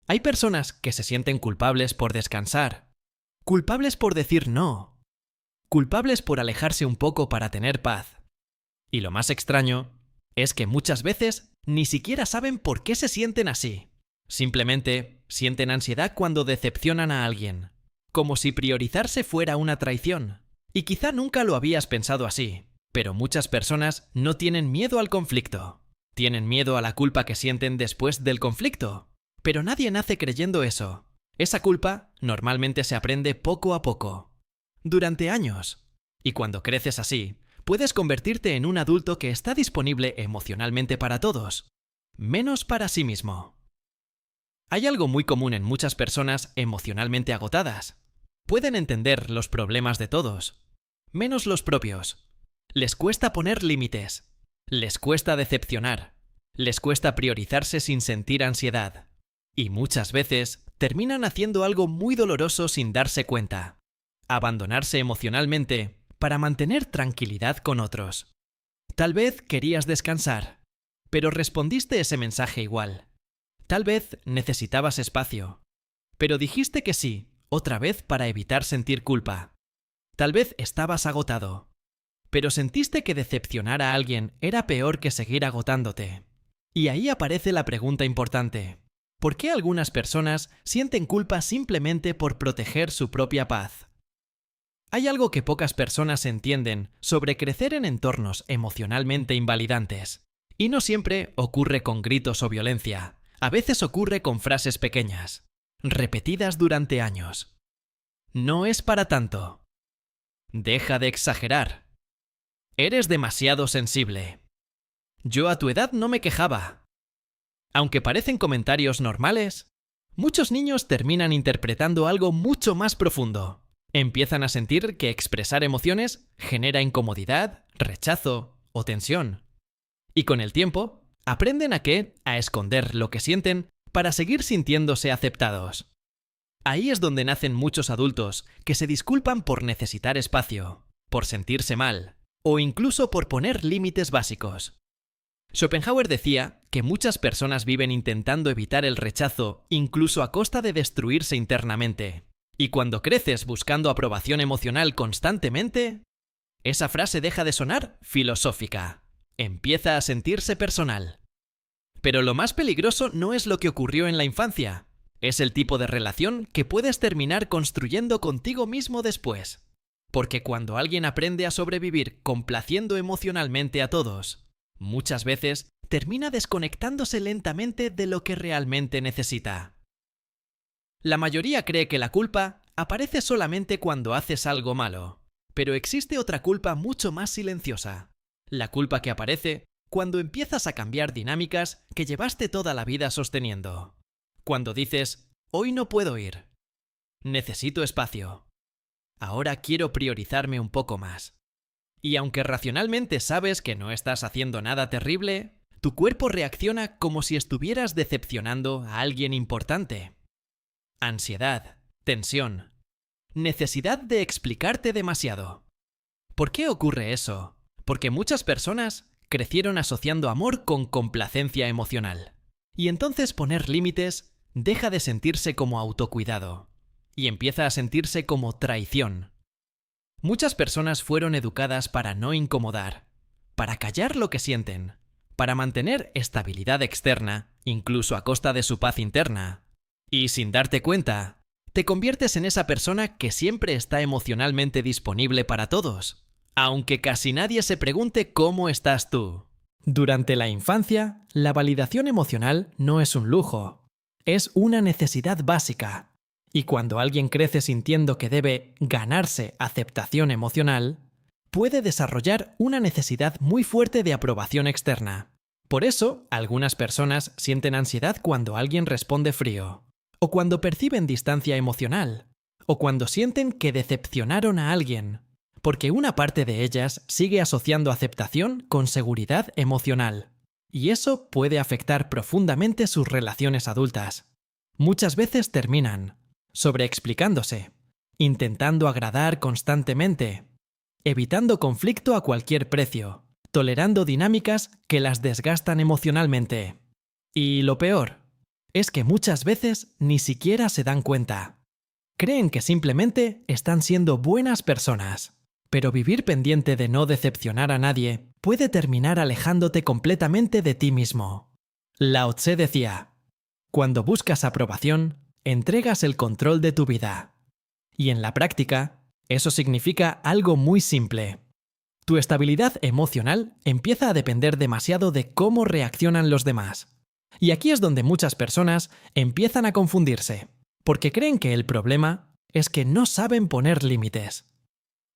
Hay personas que se sienten culpables por descansar, culpables por decir no, culpables por alejarse un poco para tener paz. Y lo más extraño es que muchas veces ni siquiera saben por qué se sienten así. Simplemente sienten ansiedad cuando decepcionan a alguien, como si priorizarse fuera una traición. Y quizá nunca lo habías pensado así, pero muchas personas no tienen miedo al conflicto. Tienen miedo a la culpa que sienten después del conflicto. Pero nadie nace creyendo eso. Esa culpa normalmente se aprende poco a poco, durante años. Y cuando creces así, puedes convertirte en un adulto que está disponible emocionalmente para todos, menos para sí mismo. Hay algo muy común en muchas personas emocionalmente agotadas. Pueden entender los problemas de todos, menos los propios. Les cuesta poner límites. Les cuesta decepcionar. Les cuesta priorizarse sin sentir ansiedad. Y muchas veces terminan haciendo algo muy doloroso sin darse cuenta. Abandonarse emocionalmente para mantener tranquilidad con otros. Tal vez querías descansar, pero respondiste ese mensaje igual. Tal vez necesitabas espacio, pero dijiste que sí, otra vez para evitar sentir culpa. Tal vez estabas agotado, pero sentiste que decepcionar a alguien era peor que seguir agotándote. Y ahí aparece la pregunta importante. ¿Por qué algunas personas sienten culpa simplemente por proteger su propia paz? Hay algo que pocas personas entienden sobre crecer en entornos emocionalmente invalidantes. Y no siempre ocurre con gritos o violencia. A veces ocurre con frases pequeñas, repetidas durante años. No es para tanto. Deja de exagerar. Eres demasiado sensible. Yo a tu edad no me quejaba. Aunque parecen comentarios normales, muchos niños terminan interpretando algo mucho más profundo. Empiezan a sentir que expresar emociones genera incomodidad, rechazo o tensión. Y con el tiempo, aprenden a esconder lo que sienten para seguir sintiéndose aceptados. Ahí es donde nacen muchos adultos que se disculpan por necesitar espacio, por sentirse mal, o incluso por poner límites básicos. Schopenhauer decía que muchas personas viven intentando evitar el rechazo incluso a costa de destruirse internamente. Y cuando creces buscando aprobación emocional constantemente, esa frase deja de sonar filosófica. Empieza a sentirse personal. Pero lo más peligroso no es lo que ocurrió en la infancia. Es el tipo de relación que puedes terminar construyendo contigo mismo después. Porque cuando alguien aprende a sobrevivir complaciendo emocionalmente a todos, muchas veces termina desconectándose lentamente de lo que realmente necesita. La mayoría cree que la culpa aparece solamente cuando haces algo malo, pero existe otra culpa mucho más silenciosa. La culpa que aparece cuando empiezas a cambiar dinámicas que llevaste toda la vida sosteniendo. Cuando dices, hoy no puedo ir. Necesito espacio. Ahora quiero priorizarme un poco más. Y aunque racionalmente sabes que no estás haciendo nada terrible, tu cuerpo reacciona como si estuvieras decepcionando a alguien importante. Ansiedad, tensión, necesidad de explicarte demasiado. ¿Por qué ocurre eso? Porque muchas personas crecieron asociando amor con complacencia emocional. Y entonces poner límites deja de sentirse como autocuidado y empieza a sentirse como traición. Muchas personas fueron educadas para no incomodar, para callar lo que sienten, para mantener estabilidad externa, incluso a costa de su paz interna. Y sin darte cuenta, te conviertes en esa persona que siempre está emocionalmente disponible para todos, aunque casi nadie se pregunte cómo estás tú. Durante la infancia, la validación emocional no es un lujo, es una necesidad básica. Y cuando alguien crece sintiendo que debe ganarse aceptación emocional, puede desarrollar una necesidad muy fuerte de aprobación externa. Por eso, algunas personas sienten ansiedad cuando alguien responde frío, o cuando perciben distancia emocional, o cuando sienten que decepcionaron a alguien, porque una parte de ellas sigue asociando aceptación con seguridad emocional. Y eso puede afectar profundamente sus relaciones adultas. Muchas veces terminan sobreexplicándose, intentando agradar constantemente, evitando conflicto a cualquier precio, tolerando dinámicas que las desgastan emocionalmente. Y lo peor es que muchas veces ni siquiera se dan cuenta. Creen que simplemente están siendo buenas personas, pero vivir pendiente de no decepcionar a nadie puede terminar alejándote completamente de ti mismo. Lao Tse decía: cuando buscas aprobación, entregas el control de tu vida. Y en la práctica, eso significa algo muy simple. Tu estabilidad emocional empieza a depender demasiado de cómo reaccionan los demás. Y aquí es donde muchas personas empiezan a confundirse, porque creen que el problema es que no saben poner límites.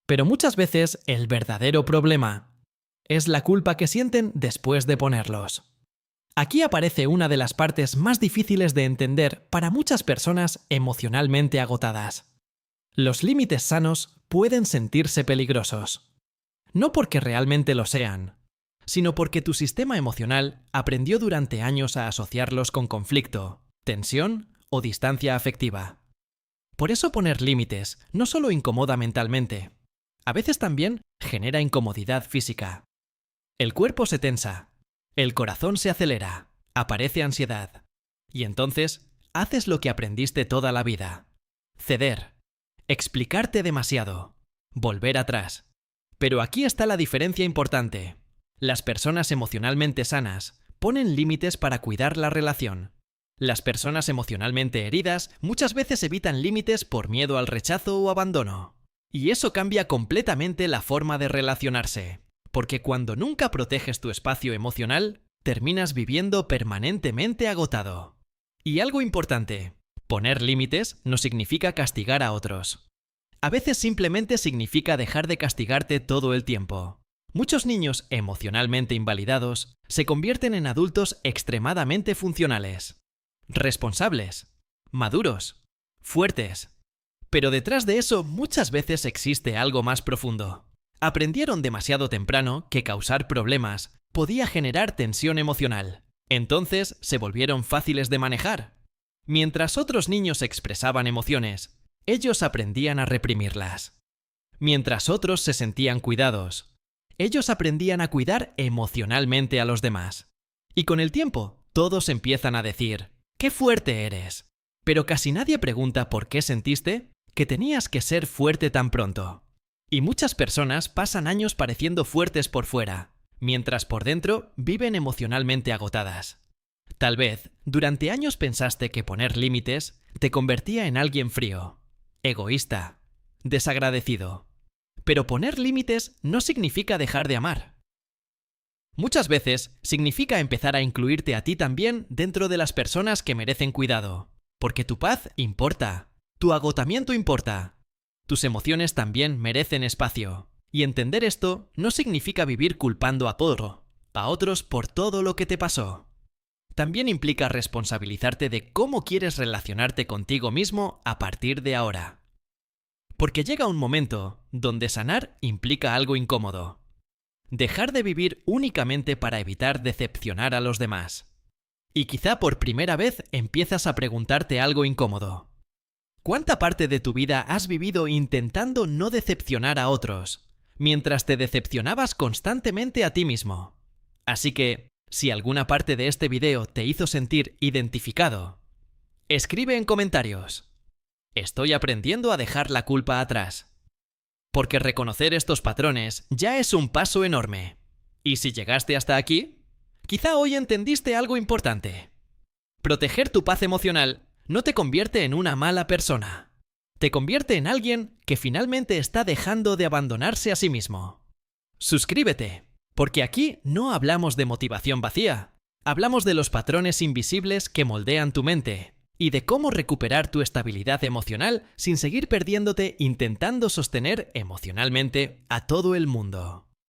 Pero muchas veces el verdadero problema es la culpa que sienten después de ponerlos. Aquí aparece una de las partes más difíciles de entender para muchas personas emocionalmente agotadas. Los límites sanos pueden sentirse peligrosos. No porque realmente lo sean, sino porque tu sistema emocional aprendió durante años a asociarlos con conflicto, tensión o distancia afectiva. Por eso poner límites no solo incomoda mentalmente, a veces también genera incomodidad física. El cuerpo se tensa, el corazón se acelera, aparece ansiedad. Y entonces haces lo que aprendiste toda la vida: ceder, explicarte demasiado, volver atrás. Pero aquí está la diferencia importante. Las personas emocionalmente sanas ponen límites para cuidar la relación. Las personas emocionalmente heridas muchas veces evitan límites por miedo al rechazo o abandono. Y eso cambia completamente la forma de relacionarse, porque cuando nunca proteges tu espacio emocional, terminas viviendo permanentemente agotado. Y algo importante: poner límites no significa castigar a otros. A veces simplemente significa dejar de castigarte todo el tiempo. Muchos niños emocionalmente invalidados se convierten en adultos extremadamente funcionales, responsables, maduros, fuertes. Pero detrás de eso muchas veces existe algo más profundo. Aprendieron demasiado temprano que causar problemas podía generar tensión emocional. Entonces se volvieron fáciles de manejar. Mientras otros niños expresaban emociones, ellos aprendían a reprimirlas. Mientras otros se sentían cuidados, ellos aprendían a cuidar emocionalmente a los demás. Y con el tiempo, todos empiezan a decir: ¡qué fuerte eres! Pero casi nadie pregunta por qué sentiste que tenías que ser fuerte tan pronto. Y muchas personas pasan años pareciendo fuertes por fuera, mientras por dentro viven emocionalmente agotadas. Tal vez, durante años pensaste que poner límites te convertía en alguien frío, egoísta, desagradecido. Pero poner límites no significa dejar de amar. Muchas veces significa empezar a incluirte a ti también dentro de las personas que merecen cuidado, porque tu paz importa, tu agotamiento importa, tus emociones también merecen espacio. Y entender esto no significa vivir culpando a otros por todo lo que te pasó. También implica responsabilizarte de cómo quieres relacionarte contigo mismo a partir de ahora. Porque llega un momento donde sanar implica algo incómodo. Dejar de vivir únicamente para evitar decepcionar a los demás. Y quizá por primera vez empiezas a preguntarte algo incómodo. ¿Cuánta parte de tu vida has vivido intentando no decepcionar a otros, mientras te decepcionabas constantemente a ti mismo? Así que, si alguna parte de este video te hizo sentir identificado, escribe en comentarios: estoy aprendiendo a dejar la culpa atrás. Porque reconocer estos patrones ya es un paso enorme. Y si llegaste hasta aquí, quizá hoy entendiste algo importante. Proteger tu paz emocional no te convierte en una mala persona. Te convierte en alguien que finalmente está dejando de abandonarse a sí mismo. Suscríbete, porque aquí no hablamos de motivación vacía. Hablamos de los patrones invisibles que moldean tu mente y de cómo recuperar tu estabilidad emocional sin seguir perdiéndote intentando sostener emocionalmente a todo el mundo.